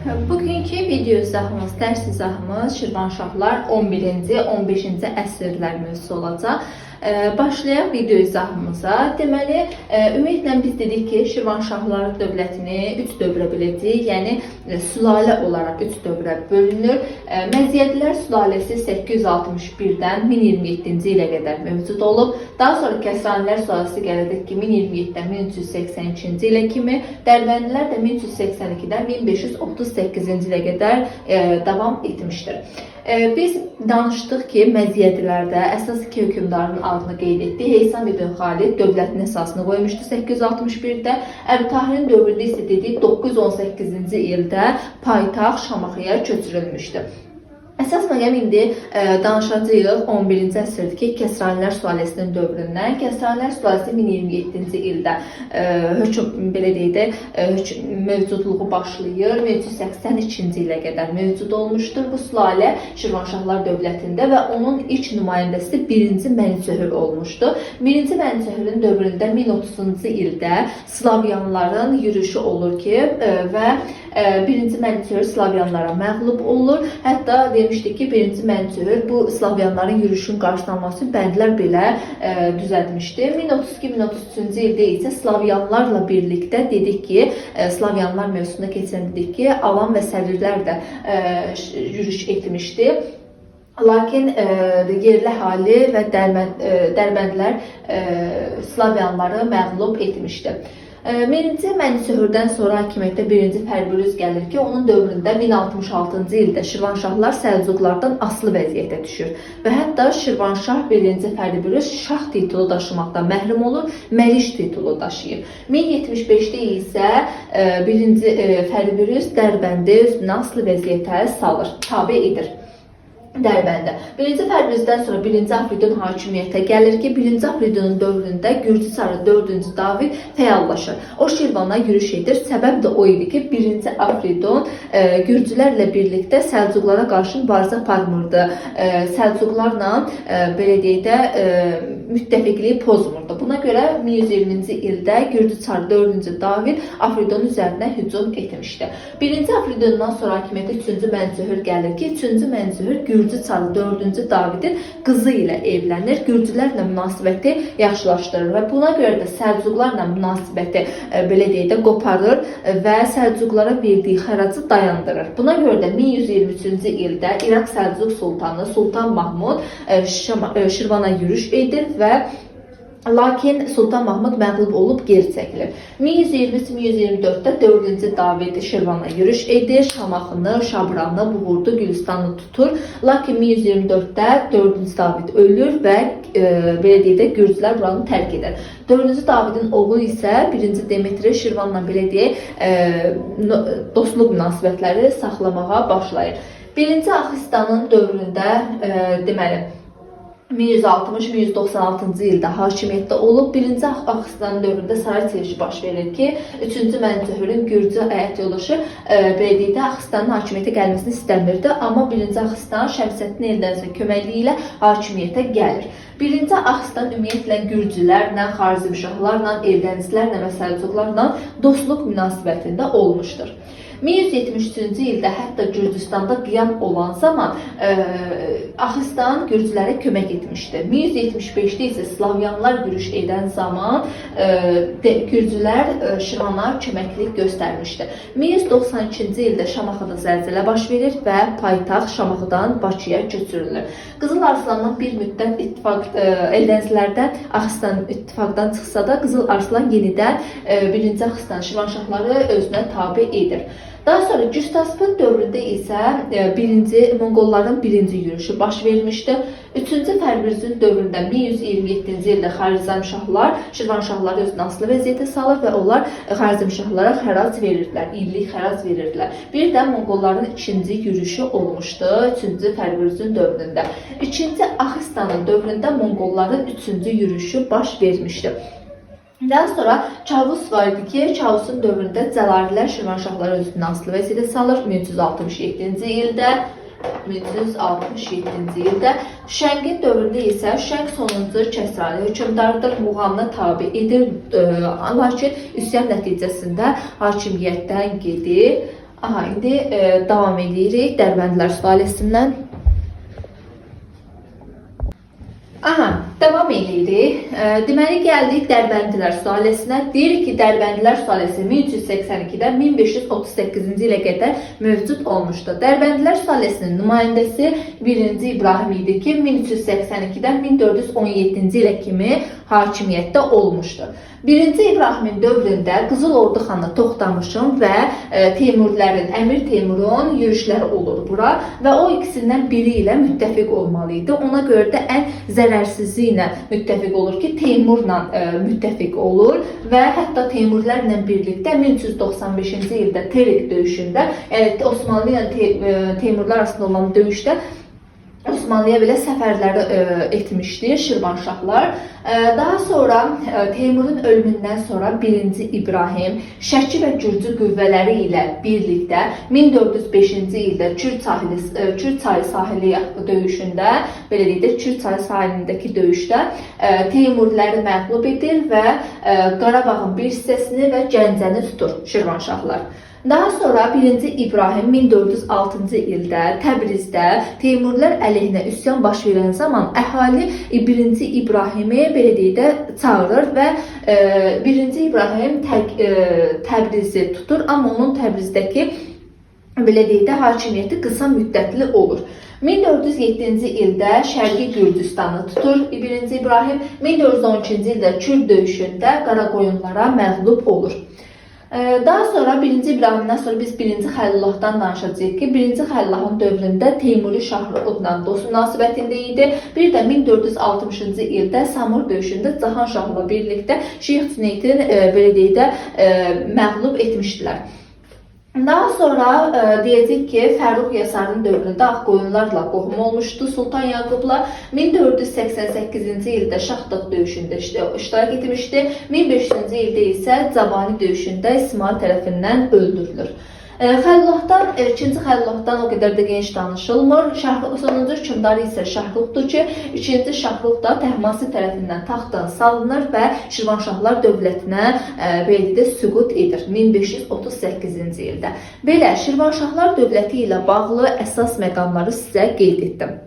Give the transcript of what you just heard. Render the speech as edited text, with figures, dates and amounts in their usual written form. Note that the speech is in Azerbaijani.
Bugünkü video izahımız, dərs izahımız Şirvanşahlar 11-ci, 15-ci əsrlər mövzusu olacaq. Başlayaq video izahımıza. Deməli, ümumiyyətlə biz dedik ki, Şirvanşahlar dövlətini 3 dövrə biləcəyik, yəni sülalə olaraq 3 dövrə bölünür. Məziyyətlər sülaləsi 861-dən 1027-ci ilə qədər mövcud olub. Daha sonra Kəsranilər sülaləsi gələcək ki, 1027-dən 1382-ci ilə kimi, Dərbəndilər də 1382-dən 1538-ci ilə qədər davam etmişdir. Biz danışdıq ki, məziyyətlərdə əsas iki hökmdarın adını qeyd etdik. Heysam ibn Xalid dövlətin əsasını qoymuşdu 861-də. Əbu Tahirin dövründə isə dedik 918-ci ildə paytaxt Şamaxıya köçürülmüşdü. Əsas məqam indi danışacağıq 11-ci əsrdəki Kəsranilər sülaləsinin dövründən. Kəsranilər sülaləsi 1027-ci ildə belə deyək də mövcudluğu başlayır. 1382-ci ilə qədər mövcud olmuşdur. Bu sülalə Şirvanşahlar dövlətində və onun ilk nümayəndəsi 1-ci Mənsöhür olmuşdu. 1-ci Mənsöhürün dövründə 1030-cu ildə Slavyanların yürüşü olur ki və 1-ci Mənsöhür Slavyanlara məğlub olur. Hətta demişdik ki, 1-ci Mənsöhür bu Slavyanların yürüşünün qarşılanması üçün bəndlər belə düzəltmişdi. 1032-1033-cü ildə isə Slavyanlarla birlikdə dedik ki, Slavyanlar mövzusunda keçən dedik ki, Alan və Sərirlər də yürüş etmişdi. Lakin yerli əhali və Dərbəndlər Slavyanları məğlub etmişdi. 1-ci Mənsöhürdən sonra hakimiyyətdə 1-ci Fərburuz gəlir ki, onun dövründə 1066-cı ildə Şirvanşahlar Səlcuqlardan asılı vəziyyətə düşür və hətta Şirvanşah 1-ci Fərburuz şah titulu daşımaqdan məhrum olur, məliş titulu daşıyır. 1075-də isə 1-ci Fərburuz Dərbəndi özünə asılı vəziyyətə salır, tabe edir. Dərbəndə. 1-ci Fərburuzdan sonra 1-ci Afridun hakimiyyətə gəlir ki, 1-ci Afridunun dövründə Gürcü çarı 4-cü David fəallaşır. O Şirvana yürüş edir. Səbəb də o idi ki, 1-ci Afridun Gürcülərlə birlikdə Səlcuqlara qarşı mübarizə aparmırdı. Səlcuqlarla belə deyək də müttəfiqliyi pozmurdu. Buna görə 1120-ci ildə Gürcü çarı 4-cü David Afridun üzərinə hücum etmişdi. 1-ci Afridundan sonra hakimiyyətə 3-cü Mənsöhür gəlir ki, 3-cü Mənsöhür Gürcü çarı 4-cü Davidin qızı ilə evlənir, Gürcülərlə münasibəti yaxşılaşdırır və buna görə də Səlcuqlarla münasibəti belə deyək də qoparır və Səlcuqlara verdiyi xəracı dayandırır. Buna görə də 1123-cü ildə İraq Səlcuq sultanı Sultan Mahmud Şirvana yürüş edir və lakin Sultan Mahmud məğlub olub geri çəkilir. 1123-1124-də 4-cü David Şirvana yürüş edir, Şamaxını, Şabranı, Buğurdu, Gülüstanı tutur. Lakin 1124-də 4-cü David ölür və belə deyək də Gürcülər buranı tərk edir. 4-cü Davidin oğlu isə 1-ci Demetri Şirvanla belə deyək dostluq münasibətləri saxlamağa başlayır. 1-ci Axistanın dövründə deməli 1160-1196-cı ildə hakimiyyətdə olub. 1-ci Axistan dövründə saray çevrilişi baş verir ki, 3-cü Mənsöhürün Gürcü həyat yoldaşı belə deyək də Axistanın hakimiyyətə gəlməsini istəmirdi, amma 1-ci Axistan Şəmsəddin Eldənizin köməkliyi ilə hakimiyyətə gəlir. 1-ci Axistan ümumiyyətlə Gürcülərlə, Xarizmşahlarla, Eldənizlərlə və Səlcuqlarla dostluq münasibətində olmuşdur. 1173-cü ildə hətta Gürcüstanda qiyam olan zaman Axistan Gürcülərə kömək etmişdi. 1175-də isə Slavyanlar yürüş edən zaman Gürcülər Şirvana köməklik göstərmişdi. 1192-ci ildə Şamaxıda zəlzələ baş verir və paytaxt Şamaxıdan Bakıya köçürülür. Qızıl Arslandan bir müddət Eldənizlərdən Axistan ittifaqdan çıxsa da Qızıl Arslan yenidən 1-ci Axistan Şirvanşahları özünə tabe edir. Daha sonra Güstaspın dövründə isə Monqolların 1-ci yürüşü baş vermişdi. 3-cü Fərburuzun dövründə 1127-ci ildə Xarizmşahlar Şirvanşahları özünə asılı vəziyyətə salır və onlar Xarizmşahlara xərac verirdilər, illik xərac verirdilər. Bir də Monqolların 2-ci yürüşü olmuşdu 3-cü Fərburuzun dövründə. 2-ci Axistanın dövründə Monqolların 3-cü yürüşü baş vermişdi. Daha sonra Çavus var idi ki, Çavusun dövründə Cəlalilər Şirvanşahları özünə asılı vəziyyətə salır 1367-ci ildə. 1367-ci ildə. Şəngin dövründə isə Şəng sonuncu Kəsrani hökmdardır, Muğamına tabe edir, lakin üsyan nəticəsində hakimiyyətdən gedir. Aha, indi davam edirik Dərbəndilər sülaləsindən. Aha, davam edirik. Deməli, gəldik Dərbəndilər sülaləsinə. Deyirik ki, Dərbəndilər sülaləsi 1382-dən 1538-ci ilə qədər mövcud olmuşdu. Dərbəndilər sülaləsinin nümayəndəsi 1-ci İbrahim idi ki, 1382-dən 1417-ci ilə kimi hakimiyyətdə olmuşdu. 1-ci İbrahimin dövründə Qızıl Ordu xanı Toxtamışın və Teymurlərin, Əmir Teymurun yürüşləri olur bura və o ikisindən biri ilə müttəfiq olmalı idi. Ona görə də ən zərərsizliyi ilə müttəfiq olur ki, Teymurla müttəfiq olur və hətta Teymurlərlə birlikdə 1395-ci ildə Terik döyüşündə, yəni Osmanlı ilə Teymurlar arasında olan döyüşdə Osmanlıya belə səfərləri etmişdir Şirvanşahlar. Daha sonra Teymurun ölümündən sonra 1-ci İbrahim Şəki və Gürcü qüvvələri ilə birlikdə 1405-ci ildə Kür çayı sahili döyüşündə, belə deyək də Kür çayı sahilindəki döyüşdə Teymurləri məğlub edir və Qarabağın bir hissəsini və Gəncəni tutur Şirvanşahlar. Daha sonra 1-ci İbrahim 1406-cı ildə Təbrizdə Teymurlar əleyhinə üsyan baş verən zaman əhali 1-ci İbrahimi belə deyək də çağırır və 1-ci İbrahim Təbrizi tutur, amma onun Təbrizdəki belə deyək də hakimiyyəti qısa müddətli olur. 1407-ci ildə Şərqi Gürcüstanı tutur 1-ci İbrahim, 1412-ci ildə Kür döyüşündə Qaraqoyunlara məğlub olur. Daha sonra 1-ci İbrahimdən sonra biz 1-ci Xəlilullahdan danışacağıq ki, 1-ci Xəlilullahın dövründə Teymuri Şahruxla dost münasibətində idi. Bir də 1460-cı ildə Samur döyüşündə Cahan Şahla birlikdə Şeyx Cüneydin belə deyək də məğlub etmişdilər. Daha sonra deyəcək ki, Fərrux Yasarın dövründə Ağqoyunlarla qohum olmuşdu Sultan Yaqubla. 1488-ci ildə Şahdad döyüşündə iştirak etmişdi. 1500-cü ildə isə Cabani döyüşündə İsmail tərəfindən öldürülür. Xəlilullahdan, 2-ci Xəlilullahdan o qədər də geniş danışılmır. Sonuncu hökmdarı isə Şahruxdur ki, 2-ci Şahruux da Təhmasib tərəfindən taxtdan salınır və Şirvanşahlar dövlətinə belə də süqut edir 1538-ci ildə. Belə Şirvanşahlar dövləti ilə bağlı əsas məqamları sizə qeyd etdim.